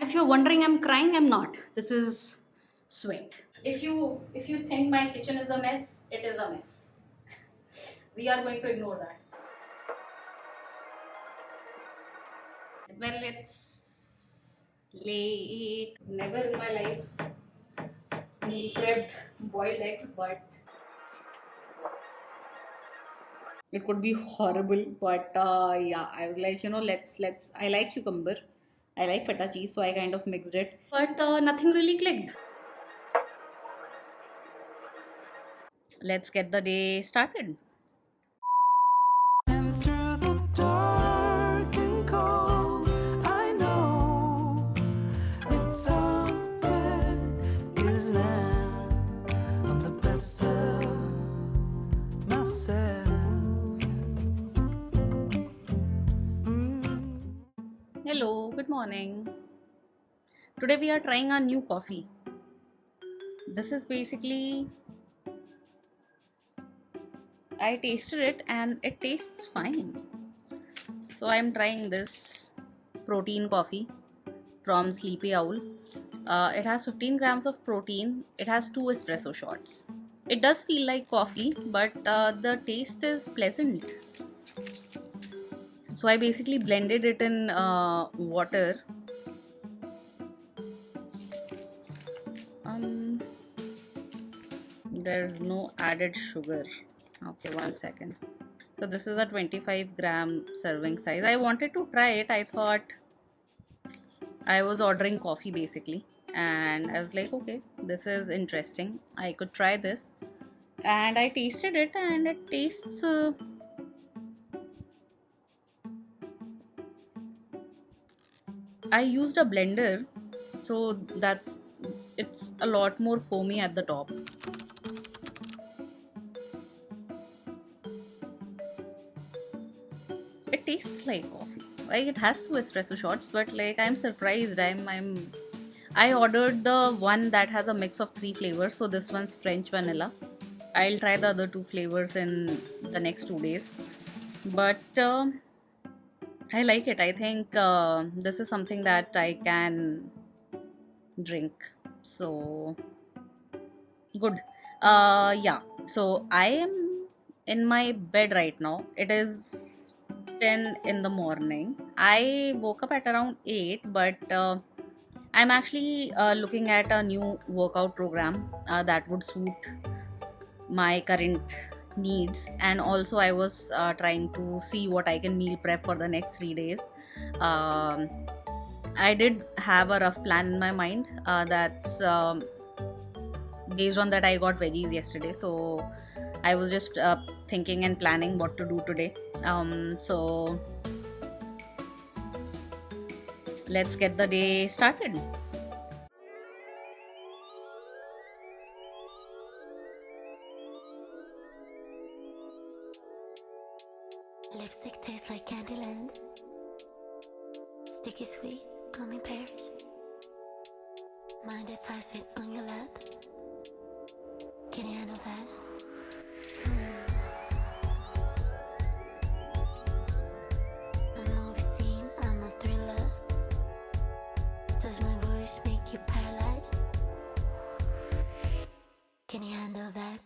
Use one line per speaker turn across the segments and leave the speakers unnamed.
If you're wondering, I'm crying. I'm not. This is sweat. If you think my kitchen is a mess, it is a mess. We are going to ignore that. Well, it's late. Never in my life meal prepped boiled eggs, but it could be horrible. But yeah, I was like, let's. I like cucumber, I like feta cheese, so I kind of mixed it. But nothing really clicked. Let's get the day started.
And through the dark and cold, I know it's all good, 'cause now I'm the best of myself.
Hello, good morning. Today we are trying a new coffee. This is basically, I tasted it and it tastes fine. So I am trying this protein coffee from Sleepy Owl. It has 15 grams of protein. It has 2 espresso shots. It does feel like coffee, but the taste is pleasant. So I basically blended it in water. There's no added sugar. Okay, 1 second. So this is a 25-gram serving size. I wanted to try it. I thought I was ordering coffee basically, and I was like, okay, this is interesting. I could try this, and I tasted it, and it tastes. I used a blender, so it's a lot more foamy at the top. It tastes like coffee. Like it has 2 espresso shots, but like I'm surprised. I ordered the one that has a mix of 3 flavors. So this one's French vanilla. I'll try the other 2 flavors in the next 2 days. But I like it. I think this is something that I can drink. So good. Yeah. So I am in my bed right now. It is 10 in the morning. I woke up at around 8, but I'm actually looking at a new workout program that would suit my current needs, and also I was trying to see what I can meal prep for the next 3 days. um, I did have a rough plan in my mind, that's based on that I got veggies yesterday, so I was just thinking and planning what to do today. So let's get the day started.
Lipstick tastes like Candyland. Sticky sweet, gummy pears. Mind if I sit on your lap? Can you handle that? A movie scene, I'm a thriller. Does my voice make you paralyzed? Can you handle that?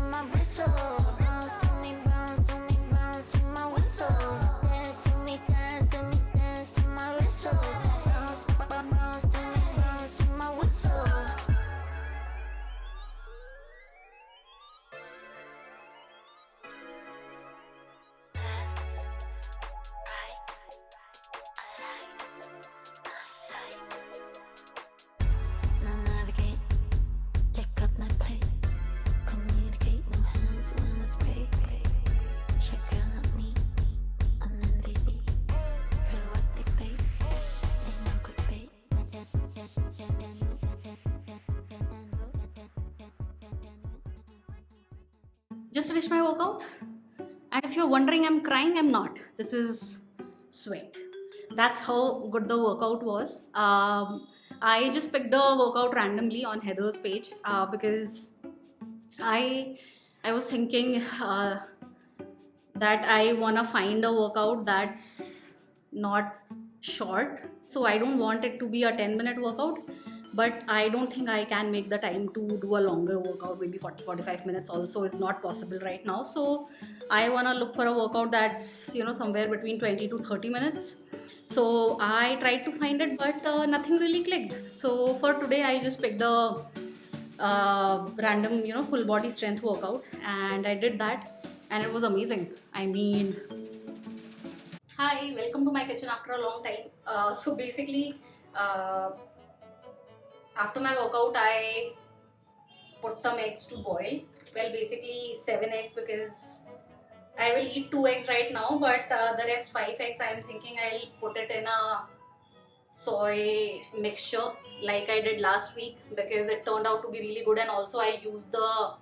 My
Just finished my workout, and if you're wondering I'm crying, I'm not. This is sweat. That's how good the workout was. I just picked the workout randomly on Heather's page because I I was thinking that I wanna find a workout that's not short. So I don't want it to be a 10-minute workout, but I don't think I can make the time to do a longer workout. Maybe 40-45 minutes also is not possible right now. So I wanna look for a workout that's somewhere between 20 to 30 minutes. So I tried to find it, but nothing really clicked. So for today, I just picked the random full body strength workout, and I did that, and it was amazing. I mean, hi, welcome to my kitchen after a long time. So basically, uh, after my workout, I put some eggs to boil. Well, basically 7 eggs, because I will eat 2 eggs right now, but the rest 5 eggs I'm thinking I'll put it in a soy mixture like I did last week, because it turned out to be really good, and also I used the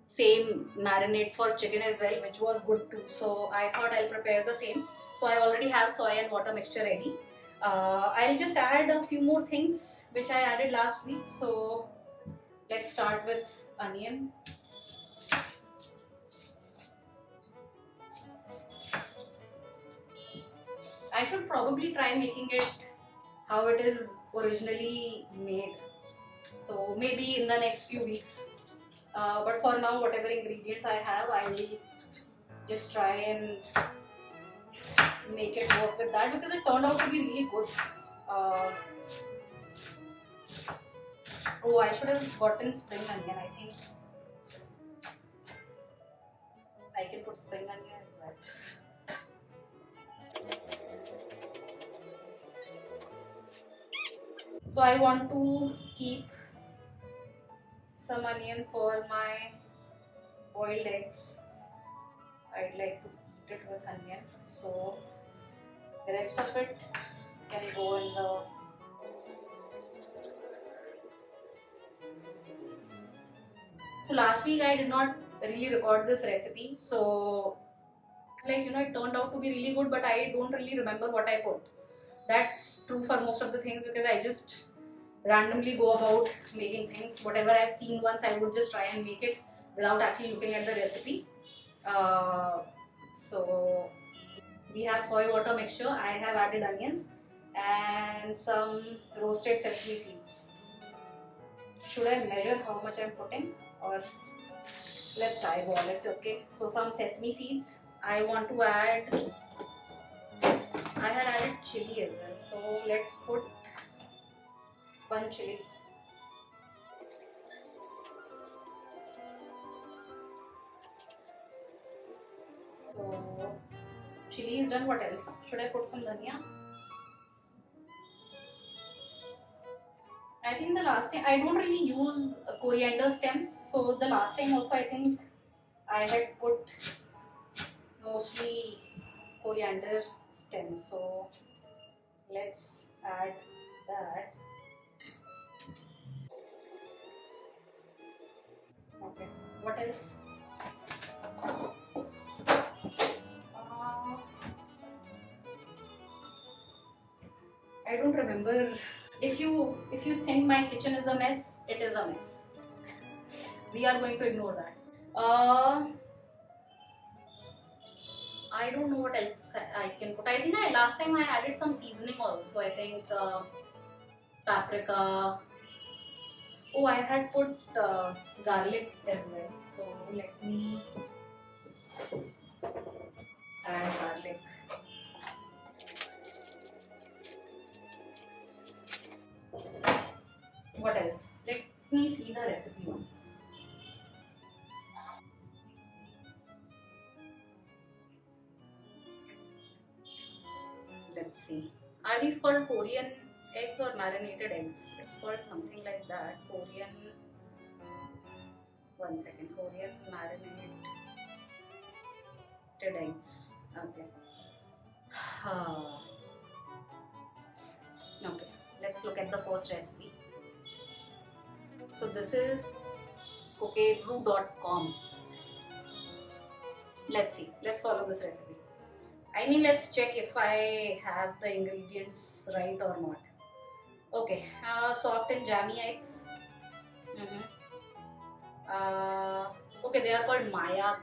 same marinade for chicken as well, which was good too. So I thought I'll prepare the same. So I already have soy and water mixture ready. I'll just add a few more things which I added last week. So let's start with onion. I should probably try making it how it is originally made. So maybe in the next few weeks. But for now, whatever ingredients I have, I will just try and make it work with that, because it turned out to be really good. Uh, oh, I should have gotten spring onion. I think I can put spring onion as well. So I want to keep some onion for my boiled eggs. I'd like to eat it with onion. So the rest of it can go in the So last week I did not really record this recipe. So it turned out to be really good, but I don't really remember what I put. That's true for most of the things, because I just randomly go about making things. Whatever I've seen once, I would just try and make it without actually looking at the recipe. So we have soy water mixture. I have added onions and some roasted sesame seeds. Should I measure how much I'm putting, or let's eyeball it? Okay, so some sesame seeds. I want to add, I had added chili as well, so let's put one chili. So chili is done. What else? Should I put some dhania? I think the last time, I don't really use coriander stems, so the last time also I think I had put mostly coriander stems. So let's add that. Okay, what else? I don't remember. If you think my kitchen is a mess, it is a mess. We are going to ignore that. I don't know what else I can put. I think last time I added some seasoning also. I think paprika. Oh, I had put garlic as well. So let me add garlic. What else? Let me see the recipe once. Let's see. Are these called Korean eggs or marinated eggs? It's called something like that. Korean. One second. Korean marinated eggs. Okay. Okay. Let's look at the first recipe. So this is cookerbrew.com. Let's see. Let's follow this recipe. I mean, let's check if I have the ingredients right or not. Okay, soft and jammy eggs. Mhm. Okay, they are called Mayak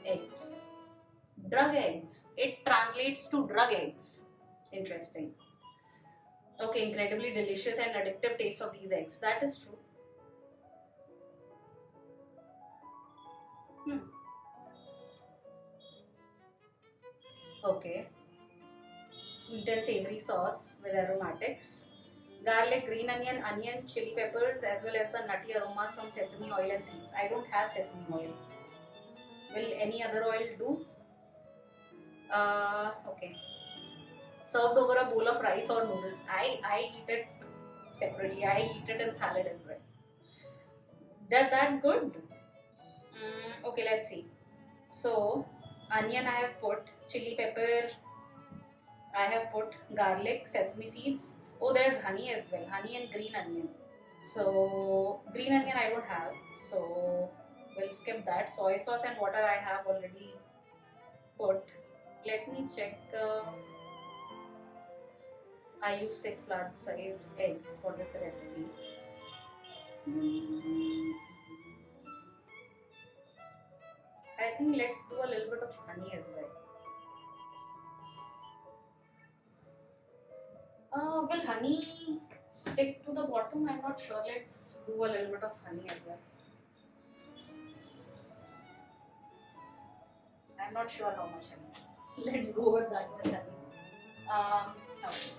eggs. Drug eggs. It translates to drug eggs. Interesting. Okay, incredibly delicious and addictive taste of these eggs. That is true. Hmm. Okay. Sweet and savory sauce with aromatics. Garlic, green onion, chili peppers, as well as the nutty aromas from sesame oil and seeds. I don't have sesame oil. Will any other oil do? Okay. Served over a bowl of rice or noodles. I eat it separately. I eat it in salad as well. They're that good. Okay, let's see. So, onion I have put, chili pepper I have put, garlic, sesame seeds. Oh, there's honey as well. Honey and green onion. So, green onion I don't have. So, we'll skip that. Soy sauce and water I have already put. Let me check. I use 6 large sized eggs for this recipe. I think let's do a little bit of honey as well. Will honey stick to the bottom? I'm not sure. Let's do a little bit of honey as well. I'm not sure how much honey. Let's go with that much honey. Okay.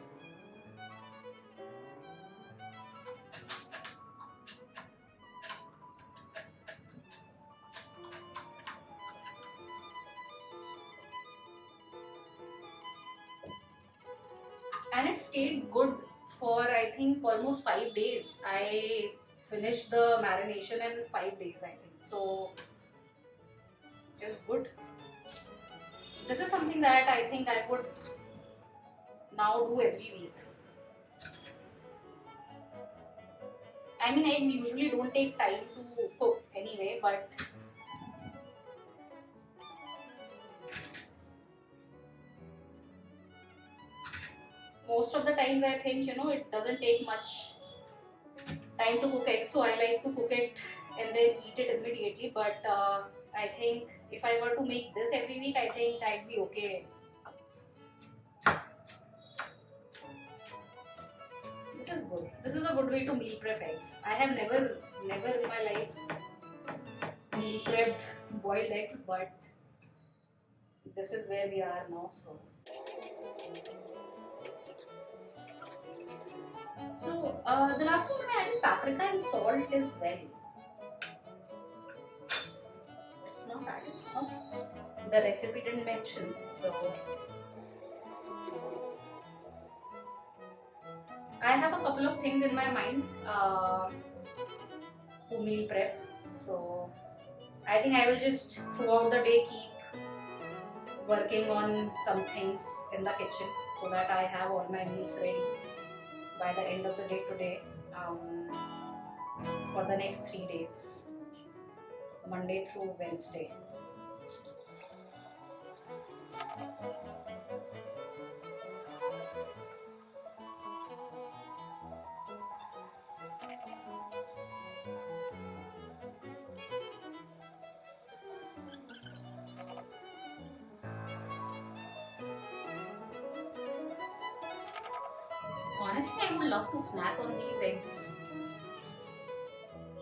And it stayed good for I think almost 5 days. I finished the marination in 5 days, I think. So it's good. This is something that I think I would now do every week. I mean, eggs usually don't take time to cook anyway, but most of the times I think, it doesn't take much time to cook eggs, so I like to cook it and then eat it immediately. But I think if I were to make this every week, I think I'd be okay. This is good. This is a good way to meal prep eggs. I have never in my life meal prepped boiled eggs, but this is where we are now. So the last one I added paprika and salt as well. It's not added. No? The recipe didn't mention. So I have a couple of things in my mind to meal prep. So I think I will just throughout the day keep working on some things in the kitchen so that I have all my meals ready by the end of the day today for the next 3 days, Monday through Wednesday. Honestly, I would love to snack on these eggs.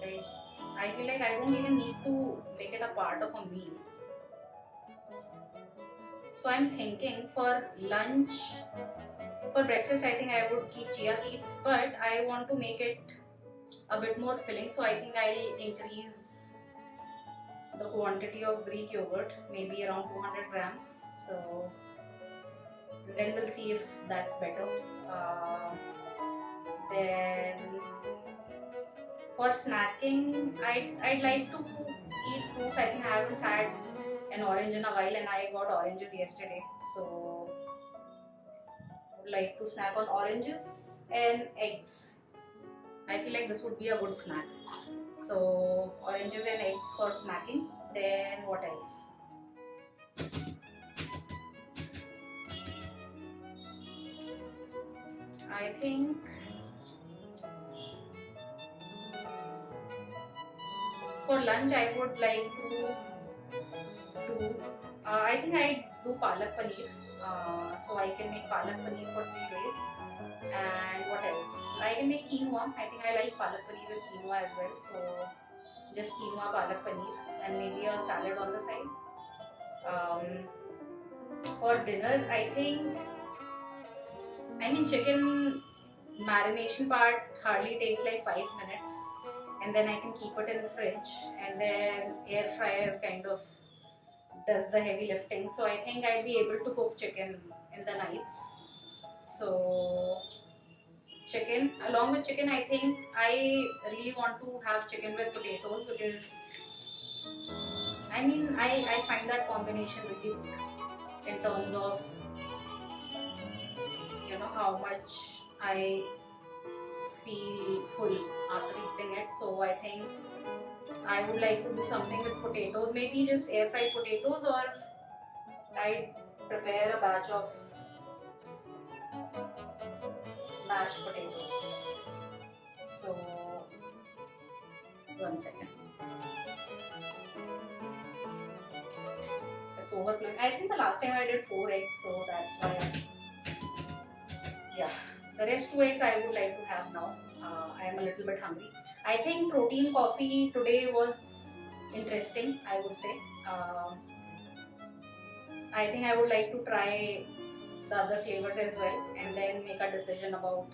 Like, I feel like I don't even need to make it a part of a meal. So I'm thinking for lunch, for breakfast, I think I would keep chia seeds, but I want to make it a bit more filling. So I think I'll increase the quantity of Greek yogurt, maybe around 200 grams. So then we'll see if that's better. Then for snacking, I'd like to eat fruits. I think I haven't had an orange in a while, and I got oranges yesterday. So would like to snack on oranges and eggs. I feel like this would be a good snack. So oranges and eggs for snacking. Then what else? I think for lunch I would like to do. I think I do palak paneer. So I can make palak paneer for 3 days. And what else? I can make quinoa. I think I like palak paneer with quinoa as well. So just quinoa, palak paneer, and maybe a salad on the side. For dinner, I mean chicken marination part hardly takes like 5 minutes, and then I can keep it in the fridge, and then air fryer kind of does the heavy lifting. So I think I'd be able to cook chicken in the nights. So chicken, along with chicken, I think I really want to have chicken with potatoes, because I mean I find that combination really good in terms of, you know, how much I feel full after eating it. So I think I would like to do something with potatoes, maybe just air fried potatoes, or I prepare a batch of mashed potatoes. So 1 second. It's overflowing. I think the last time I did 4 eggs, so that's why. Yeah, the rest 2 eggs I would like to have now. I am a little bit hungry. I think protein coffee today was interesting, I would say. I think I would like to try the other flavors as well, and then make a decision about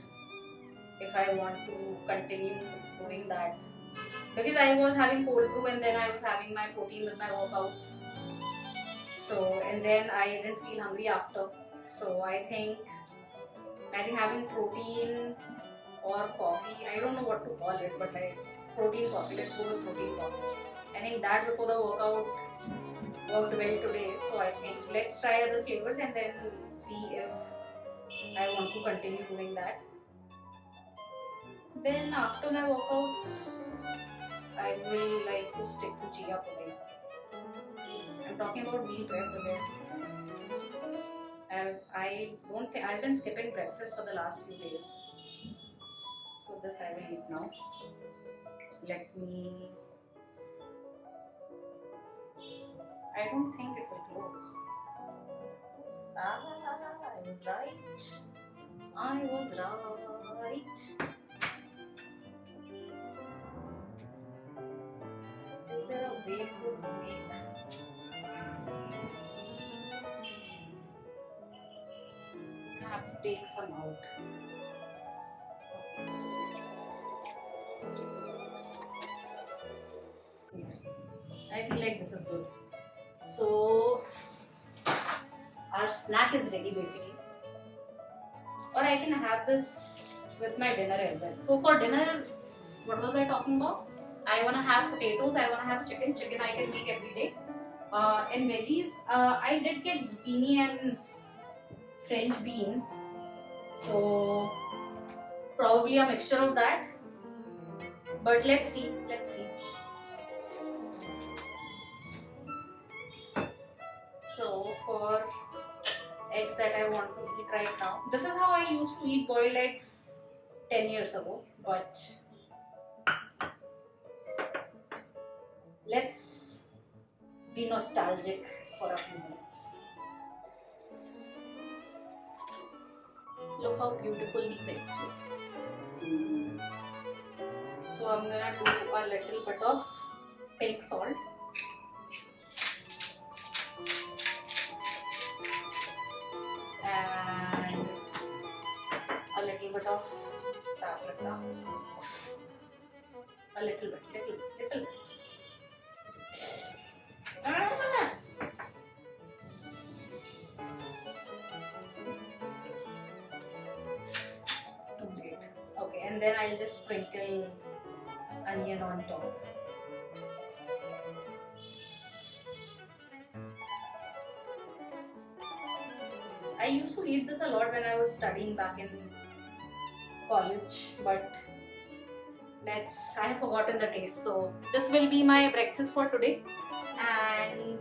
if I want to continue doing that. Because I was having cold brew, and then I was having my protein with my workouts. So, and then I didn't feel hungry after. So I think having protein or coffee, I don't know what to call it, but like protein coffee, let's go with protein coffee. I think that before the workout worked well today. So I think let's try other flavors and then see if I want to continue doing that. Then after my workouts, I will like to stick to chia pudding. I'm talking about meal prep because I don't think I've been skipping breakfast for the last few days. So this I will eat now. Just let me. I don't think it will close. I was right. I was right. Is there a way to make? I have to take some out. I feel like this is good. So our snack is ready basically. Or I can have this with my dinner as well. So for dinner, what was I talking about? I want to have potatoes, I want to have chicken. Chicken I can make every day. In veggies, I did get zucchini and French beans. So probably a mixture of that. But let's see. So for eggs that I want to eat right now, this is how I used to eat boiled eggs 10 years ago, but let's be nostalgic for a few minutes. Look how beautiful these eggs look. So I'm gonna do a little bit of pink salt. And a little bit of paprika. A little bit. Ah! Too late. Okay, and then I'll just sprinkle onion on top. I used to eat this a lot when I was studying back in college, but I have forgotten the taste. So this will be my breakfast for today, and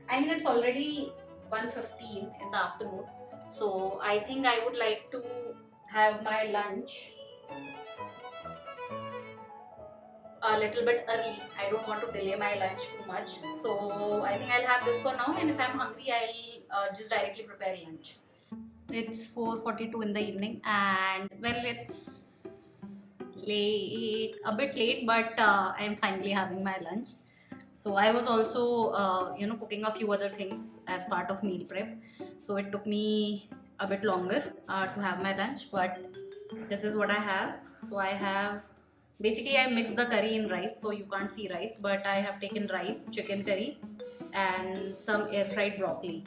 I mean it's already 1:15 in the afternoon, so I think I would like to have my lunch a little bit early. I don't want to delay my lunch too much, so I think I'll have this for now, and if I'm hungry I'll just directly prepare lunch. It's 4:42 in the evening, and well, it's late, a bit late, but I'm finally having my lunch. So I was also cooking a few other things as part of meal prep, so it took me a bit longer to have my lunch, but this is what I have. So I have, basically I mixed the curry in rice, so you can't see rice, but I have taken rice, chicken curry, and some air fried broccoli.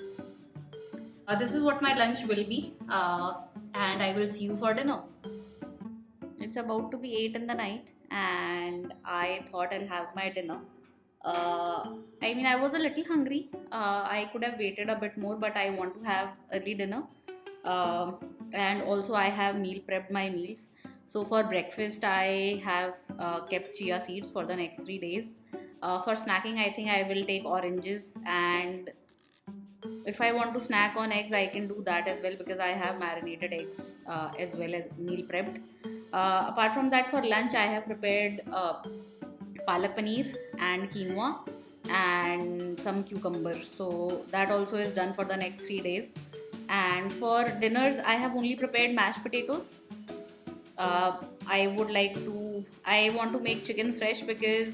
This is what my lunch will be, and I will see you for dinner. It's about to be 8 in the night, and I thought I'll have my dinner. I mean, I was a little hungry. I could have waited a bit more, but I want to have early dinner. And also, I have meal prepped my meals. So, for breakfast, I have kept chia seeds for the next 3 days. For snacking, I think I will take oranges, and if I want to snack on eggs, I can do that as well because I have marinated eggs as well as meal prepped. Apart from that, for lunch, I have prepared palak paneer and quinoa and some cucumber. So that also is done for the next 3 days. And for dinners, I have only prepared mashed potatoes. I want to make chicken fresh because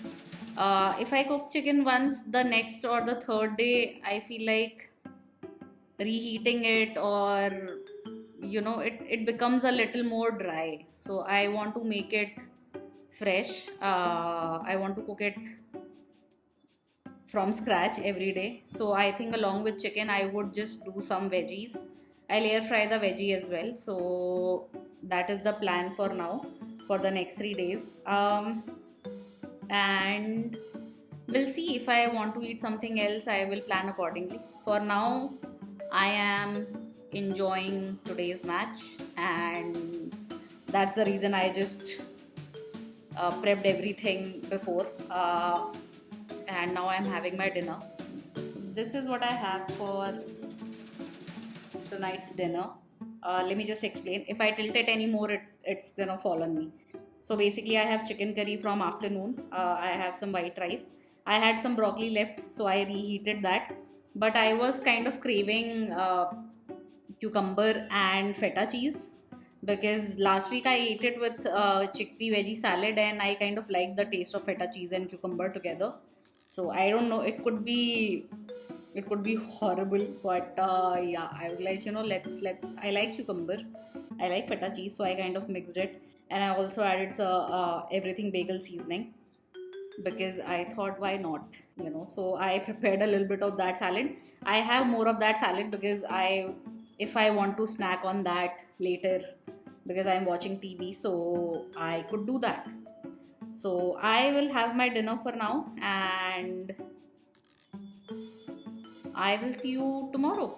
if I cook chicken once, the next or the third day, I feel like reheating it, or it becomes a little more dry. So I want to make it fresh. I want to cook it from scratch every day. So I think along with chicken, I would just do some veggies. I'll air fry the veggie as well. So that is the plan for now for the next 3 days. And we'll see if I want to eat something else. I will plan accordingly. For now, I am enjoying today's match, and that's the reason I just prepped everything before, and now I'm having my dinner. This is what I have for tonight's dinner. Let me just explain. If I tilt it anymore, it's gonna fall on me. So basically, I have chicken curry from afternoon. I have some white rice. I had some broccoli left, so I reheated that. But I was kind of craving cucumber and feta cheese because last week I ate it with chickpea veggie salad, and I kind of liked the taste of feta cheese and cucumber together. So I don't know, it could be horrible, but yeah, I was like, let's I like cucumber, I like feta cheese, so I kind of mixed it, and I also added everything bagel seasoning because I thought, why not, so I prepared a little bit of that salad. I have more of that salad because if I want to snack on that later because I'm watching TV, so I could do that. So I will have my dinner for now, and I will see you tomorrow.